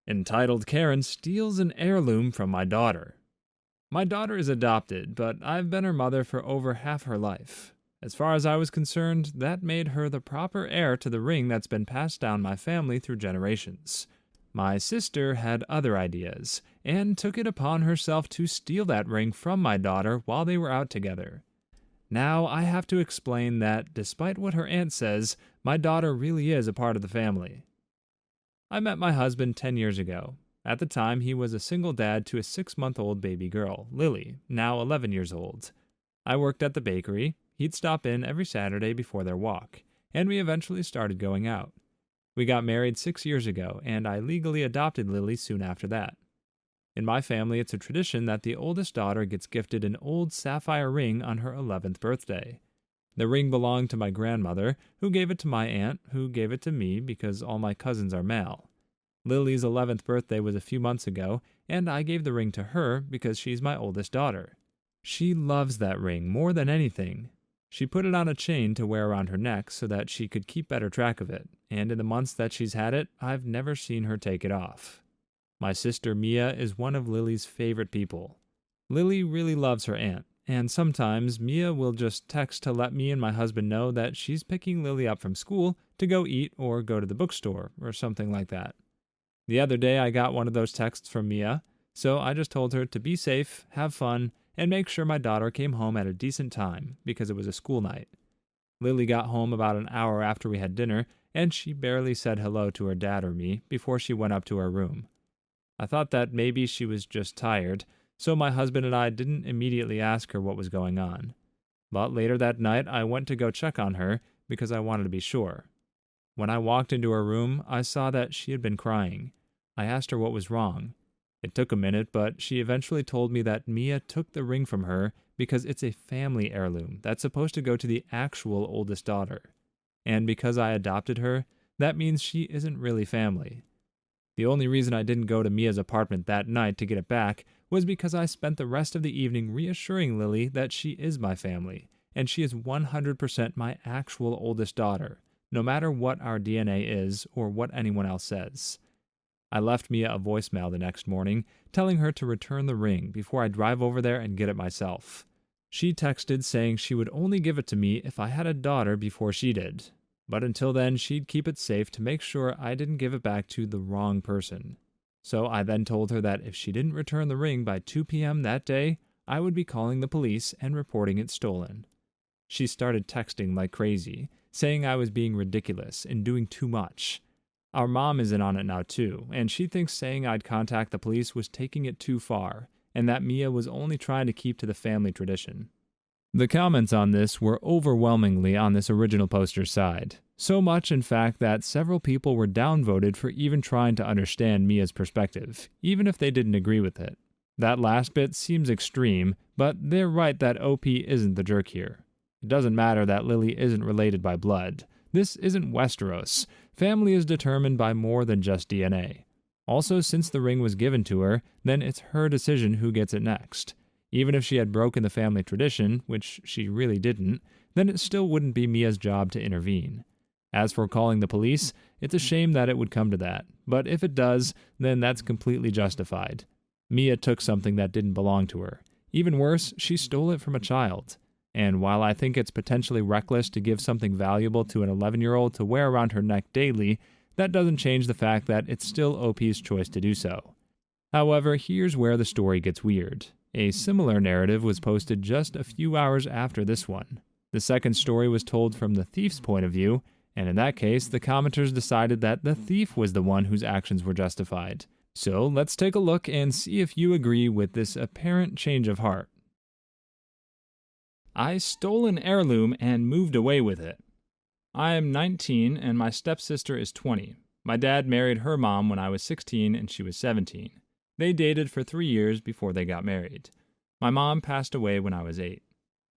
Entitled Karen steals an heirloom from my daughter. My daughter is adopted, but I've been her mother for over half her life. As far as I was concerned, that made her the proper heir to the ring that's been passed down my family through generations. My sister had other ideas, and took it upon herself to steal that ring from my daughter while they were out together. Now I have to explain that, despite what her aunt says, my daughter really is a part of the family. I met my husband 10 years ago. At the time, he was a single dad to a 6-month-old baby girl, Lily, now 11 years old. I worked at the bakery. He'd stop in every Saturday before their walk, and we eventually started going out. We got married 6 years ago, and I legally adopted Lily soon after that. In my family, it's a tradition that the oldest daughter gets gifted an old sapphire ring on her 11th birthday. The ring belonged to my grandmother, who gave it to my aunt, who gave it to me because all my cousins are male. Lily's 11th birthday was a few months ago, and I gave the ring to her because she's my oldest daughter. She loves that ring more than anything. She put it on a chain to wear around her neck so that she could keep better track of it, and in the months that she's had it, I've never seen her take it off. My sister Mia is one of Lily's favorite people. Lily really loves her aunt, and sometimes Mia will just text to let me and my husband know that she's picking Lily up from school to go eat or go to the bookstore or something like that. The other day I got one of those texts from Mia, so I just told her to be safe, have fun, and make sure my daughter came home at a decent time because it was a school night. Lily got home about an hour after we had dinner, and she barely said hello to her dad or me before she went up to her room. I thought that maybe she was just tired, so my husband and I didn't immediately ask her what was going on. But later that night, I went to go check on her because I wanted to be sure. When I walked into her room, I saw that she had been crying. I asked her what was wrong. It took a minute, but she eventually told me that Mia took the ring from her because it's a family heirloom that's supposed to go to the actual oldest daughter. And because I adopted her, that means she isn't really family. The only reason I didn't go to Mia's apartment that night to get it back was because I spent the rest of the evening reassuring Lily that she is my family, and she is 100% my actual oldest daughter, no matter what our DNA is or what anyone else says. I left Mia a voicemail the next morning, telling her to return the ring before I drive over there and get it myself. She texted saying she would only give it to me if I had a daughter before she did, but until then she'd keep it safe to make sure I didn't give it back to the wrong person. So I then told her that if she didn't return the ring by 2 p.m. that day, I would be calling the police and reporting it stolen. She started texting like crazy, saying I was being ridiculous and doing too much. Our mom is in on it now too, and she thinks saying I'd contact the police was taking it too far, and that Mia was only trying to keep to the family tradition. The comments on this were overwhelmingly on this original poster's side. So much, in fact, that several people were downvoted for even trying to understand Mia's perspective, even if they didn't agree with it. That last bit seems extreme, but they're right that OP isn't the jerk here. It doesn't matter that Lily isn't related by blood. This isn't Westeros. Family is determined by more than just DNA. Also, since the ring was given to her, then it's her decision who gets it next. Even if she had broken the family tradition, which she really didn't, then it still wouldn't be Mia's job to intervene. As for calling the police, it's a shame that it would come to that, but if it does, then that's completely justified. Mia took something that didn't belong to her. Even worse, she stole it from a child. And while I think it's potentially reckless to give something valuable to an 11-year-old to wear around her neck daily, that doesn't change the fact that it's still OP's choice to do so. However, here's where the story gets weird. A similar narrative was posted just a few hours after this one. The second story was told from the thief's point of view, and in that case, the commenters decided that the thief was the one whose actions were justified. So let's take a look and see if you agree with this apparent change of heart. I stole an heirloom and moved away with it. I am 19 and my stepsister is 20. My dad married her mom when I was 16 and she was 17. They dated for 3 years before they got married. My mom passed away when I was 8.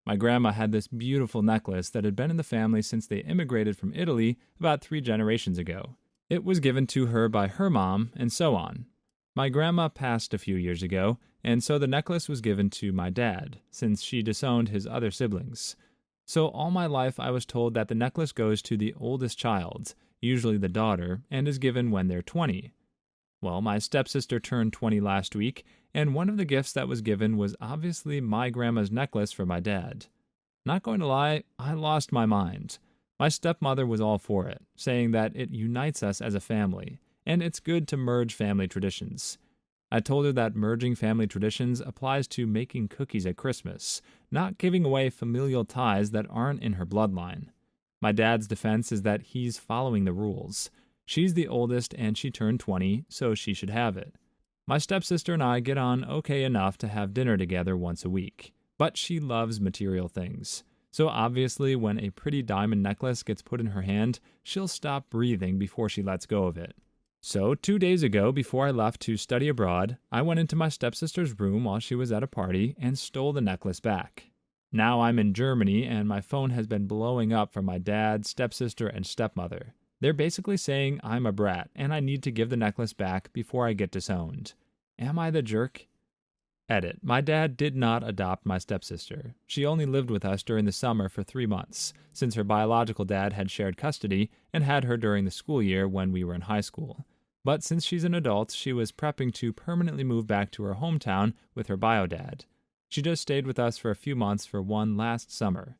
My grandma had this beautiful necklace that had been in the family since they immigrated from Italy about 3 generations ago. It was given to her by her mom, and so on. My grandma passed a few years ago, and so the necklace was given to my dad, since she disowned his other siblings. So all my life I was told that the necklace goes to the oldest child, usually the daughter, and is given when they're 20. Well, my stepsister turned 20 last week, and one of the gifts that was given was obviously my grandma's necklace for my dad. Not going to lie, I lost my mind. My stepmother was all for it, saying that it unites us as a family, and it's good to merge family traditions. I told her that merging family traditions applies to making cookies at Christmas, not giving away familial ties that aren't in her bloodline. My dad's defense is that he's following the rules. She's the oldest and she turned 20, so she should have it. My stepsister and I get on okay enough to have dinner together once a week, but she loves material things. So obviously when a pretty diamond necklace gets put in her hand, she'll stop breathing before she lets go of it. So 2 days ago, before I left to study abroad, I went into my stepsister's room while she was at a party and stole the necklace back. Now I'm in Germany and my phone has been blowing up from my dad, stepsister, and stepmother. They're basically saying I'm a brat and I need to give the necklace back before I get disowned. Am I the jerk? Edit. My dad did not adopt my stepsister. She only lived with us during the summer for 3 months, since her biological dad had shared custody and had her during the school year when we were in high school. But since she's an adult, she was prepping to permanently move back to her hometown with her bio dad. She just stayed with us for a few months for one last summer.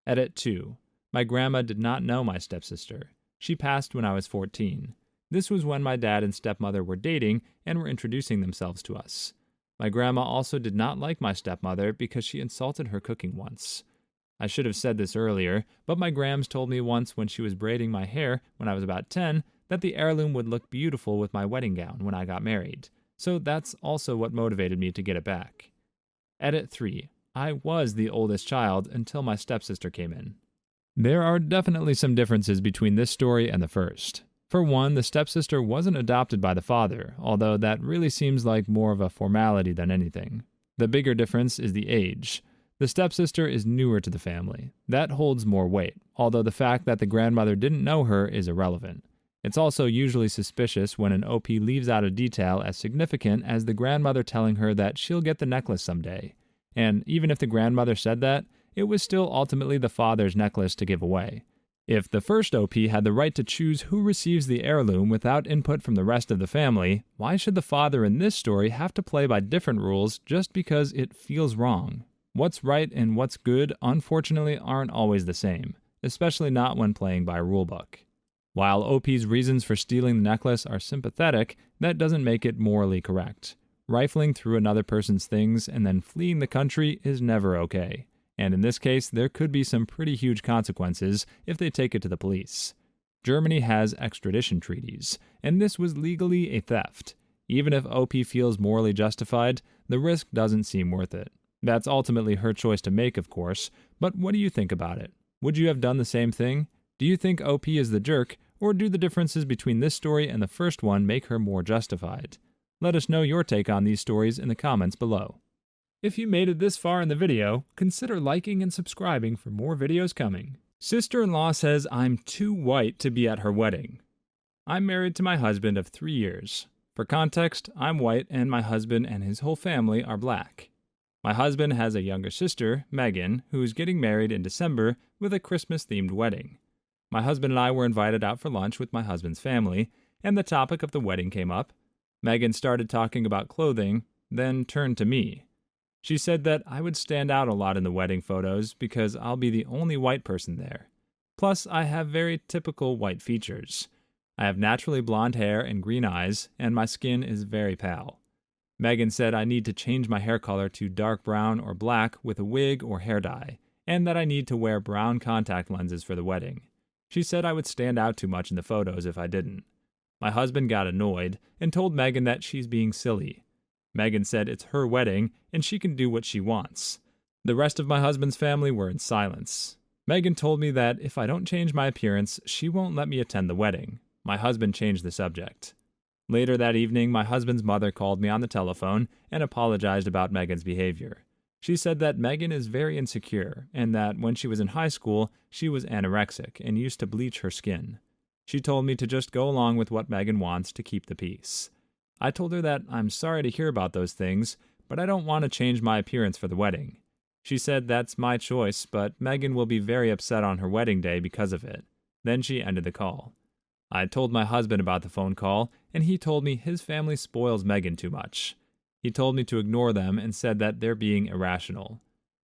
Edit 2. My grandma did not know my stepsister. She passed when I was 14. This was when my dad and stepmother were dating and were introducing themselves to us. My grandma also did not like my stepmother because she insulted her cooking once. I should have said this earlier, but my grams told me once when she was braiding my hair when I was about 10 that the heirloom would look beautiful with my wedding gown when I got married. So that's also what motivated me to get it back. Edit 3. I was the oldest child until my stepsister came in. There are definitely some differences between this story and the first. For one, the stepsister wasn't adopted by the father, although that really seems like more of a formality than anything. The bigger difference is the age. The stepsister is newer to the family. That holds more weight, although the fact that the grandmother didn't know her is irrelevant. It's also usually suspicious when an OP leaves out a detail as significant as the grandmother telling her that she'll get the necklace someday. And even if the grandmother said that, it was still ultimately the father's necklace to give away. If the first OP had the right to choose who receives the heirloom without input from the rest of the family, why should the father in this story have to play by different rules just because it feels wrong? What's right and what's good, unfortunately, aren't always the same, especially not when playing by a rulebook. While OP's reasons for stealing the necklace are sympathetic, that doesn't make it morally correct. Rifling through another person's things and then fleeing the country is never okay. And in this case, there could be some pretty huge consequences if they take it to the police. Germany has extradition treaties, and this was legally a theft. Even if OP feels morally justified, the risk doesn't seem worth it. That's ultimately her choice to make, of course, but what do you think about it? Would you have done the same thing? Do you think OP is the jerk, or do the differences between this story and the first one make her more justified? Let us know your take on these stories in the comments below. If you made it this far in the video, consider liking and subscribing for more videos coming. Sister-in-law says I'm too white to be at her wedding. I'm married to my husband of 3 years. For context, I'm white and my husband and his whole family are black. My husband has a younger sister, Megan, who is getting married in December with a Christmas-themed wedding. My husband and I were invited out for lunch with my husband's family, and the topic of the wedding came up. Megan started talking about clothing, then turned to me. She said that I would stand out a lot in the wedding photos because I'll be the only white person there. Plus, I have very typical white features. I have naturally blonde hair and green eyes, and my skin is very pale. Megan said I need to change my hair color to dark brown or black with a wig or hair dye, and that I need to wear brown contact lenses for the wedding. She said I would stand out too much in the photos if I didn't. My husband got annoyed and told Megan that she's being silly. Megan said it's her wedding and she can do what she wants. The rest of my husband's family were in silence. Megan told me that if I don't change my appearance, she won't let me attend the wedding. My husband changed the subject. Later that evening, my husband's mother called me on the telephone and apologized about Megan's behavior. She said that Megan is very insecure and that when she was in high school, she was anorexic and used to bleach her skin. She told me to just go along with what Megan wants to keep the peace. I told her that I'm sorry to hear about those things, but I don't want to change my appearance for the wedding. She said that's my choice, but Megan will be very upset on her wedding day because of it. Then she ended the call. I told my husband about the phone call, and he told me his family spoils Megan too much. He told me to ignore them and said that they're being irrational.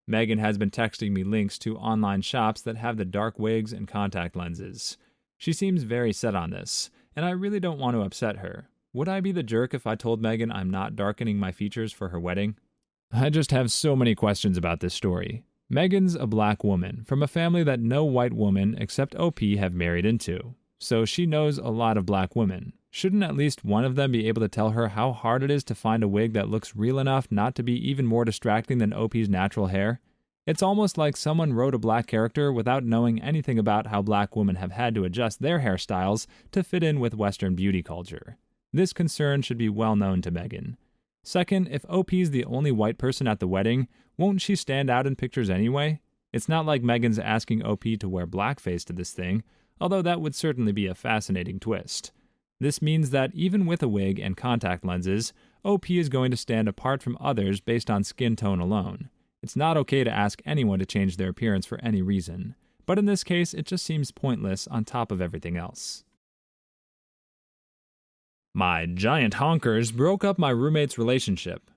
Megan has been texting me links to online shops that have the dark wigs and contact lenses. She seems very set on this, and I really don't want to upset her. Would I be the jerk if I told Megan I'm not darkening my features for her wedding? I just have so many questions about this story. Megan's a black woman from a family that no white woman except OP have married into, so she knows a lot of black women. Shouldn't at least one of them be able to tell her how hard it is to find a wig that looks real enough not to be even more distracting than OP's natural hair? It's almost like someone wrote a black character without knowing anything about how black women have had to adjust their hairstyles to fit in with Western beauty culture. This concern should be well known to Megan. Second, if OP's the only white person at the wedding, won't she stand out in pictures anyway? It's not like Megan's asking OP to wear blackface to this thing, although that would certainly be a fascinating twist. This means that even with a wig and contact lenses, OP is going to stand apart from others based on skin tone alone. It's not okay to ask anyone to change their appearance for any reason, but in this case, it just seems pointless on top of everything else. My giant honkers broke up my roommate's relationship.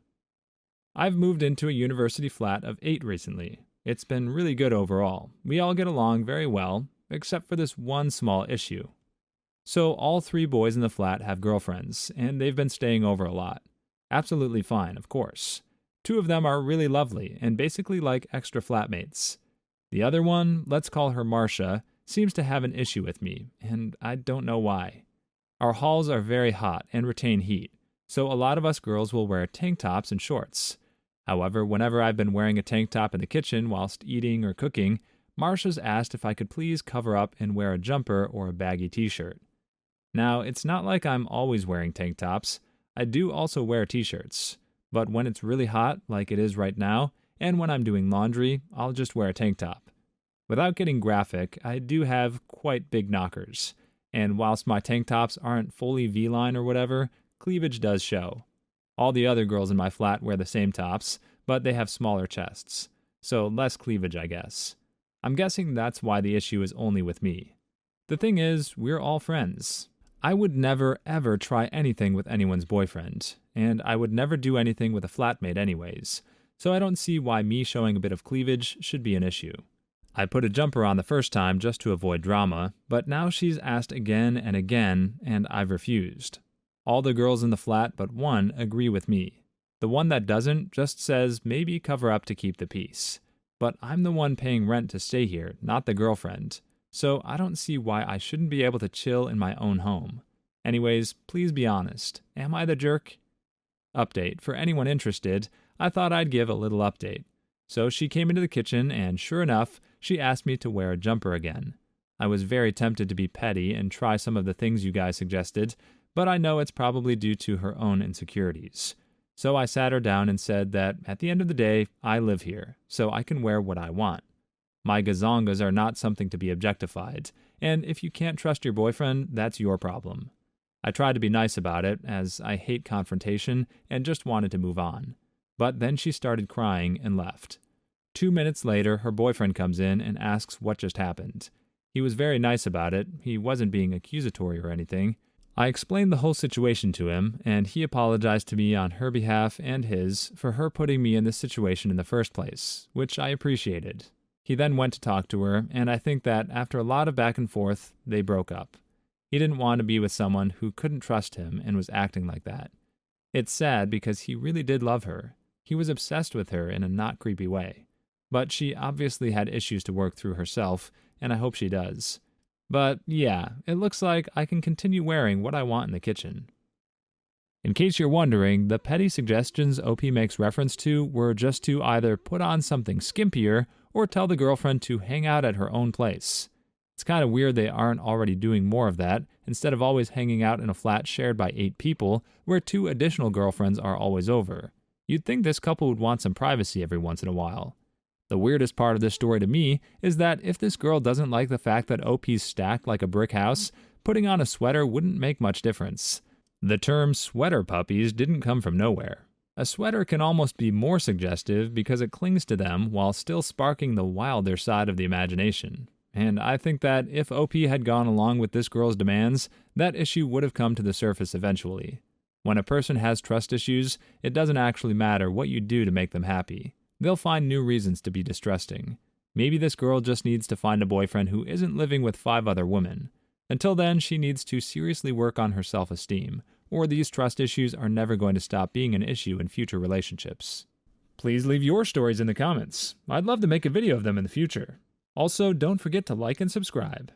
I've moved into a university flat of 8 recently. It's been really good overall. We all get along very well, except for this one small issue. So all 3 boys in the flat have girlfriends, and they've been staying over a lot. Absolutely fine, of course. 2 of them are really lovely and basically like extra flatmates. The other one, let's call her Marcia, seems to have an issue with me, and I don't know why. Our halls are very hot and retain heat, so a lot of us girls will wear tank tops and shorts. However, whenever I've been wearing a tank top in the kitchen whilst eating or cooking, Marcia's asked if I could please cover up and wear a jumper or a baggy t-shirt. Now, it's not like I'm always wearing tank tops. I do also wear t-shirts. But when it's really hot, like it is right now, and when I'm doing laundry, I'll just wear a tank top. Without getting graphic, I do have quite big knockers. And whilst my tank tops aren't fully V-line or whatever, cleavage does show. All the other girls in my flat wear the same tops, but they have smaller chests. So less cleavage, I guess. I'm guessing that's why the issue is only with me. The thing is, we're all friends. I would never, ever try anything with anyone's boyfriend, and I would never do anything with a flatmate anyways, so I don't see why me showing a bit of cleavage should be an issue. I put a jumper on the first time just to avoid drama, but now she's asked again and again, and I've refused. All the girls in the flat but one agree with me. The one that doesn't just says maybe cover up to keep the peace. But I'm the one paying rent to stay here, not the girlfriend. So I don't see why I shouldn't be able to chill in my own home. Anyways, please be honest. Am I the jerk? Update. For anyone interested, I thought I'd give a little update. So she came into the kitchen and sure enough, she asked me to wear a jumper again. I was very tempted to be petty and try some of the things you guys suggested, but I know it's probably due to her own insecurities. So I sat her down and said that at the end of the day, I live here, so I can wear what I want. My gazongas are not something to be objectified, and if you can't trust your boyfriend, that's your problem. I tried to be nice about it, as I hate confrontation and just wanted to move on. But then she started crying and left. 2 minutes later, her boyfriend comes in and asks what just happened. He was very nice about it, he wasn't being accusatory or anything. I explained the whole situation to him, and he apologized to me on her behalf and his for her putting me in this situation in the first place, which I appreciated. He then went to talk to her, and I think that after a lot of back and forth, they broke up. He didn't want to be with someone who couldn't trust him and was acting like that. It's sad because he really did love her. He was obsessed with her in a not creepy way. But she obviously had issues to work through herself, and I hope she does. But yeah, it looks like I can continue wearing what I want in the kitchen. In case you're wondering, the petty suggestions OP makes reference to were just to either put on something skimpier or tell the girlfriend to hang out at her own place. It's kind of weird they aren't already doing more of that, instead of always hanging out in a flat shared by 8 people, where 2 additional girlfriends are always over. You'd think this couple would want some privacy every once in a while. The weirdest part of this story to me is that if this girl doesn't like the fact that OP's stacked like a brick house, putting on a sweater wouldn't make much difference. The term sweater puppies didn't come from nowhere. A sweater can almost be more suggestive because it clings to them while still sparking the wilder side of the imagination. And I think that if OP had gone along with this girl's demands, that issue would have come to the surface eventually. When a person has trust issues, it doesn't actually matter what you do to make them happy. They'll find new reasons to be distrusting. Maybe this girl just needs to find a boyfriend who isn't living with 5 other women. Until then, she needs to seriously work on her self-esteem, or these trust issues are never going to stop being an issue in future relationships. Please leave your stories in the comments. I'd love to make a video of them in the future. Also, don't forget to like and subscribe.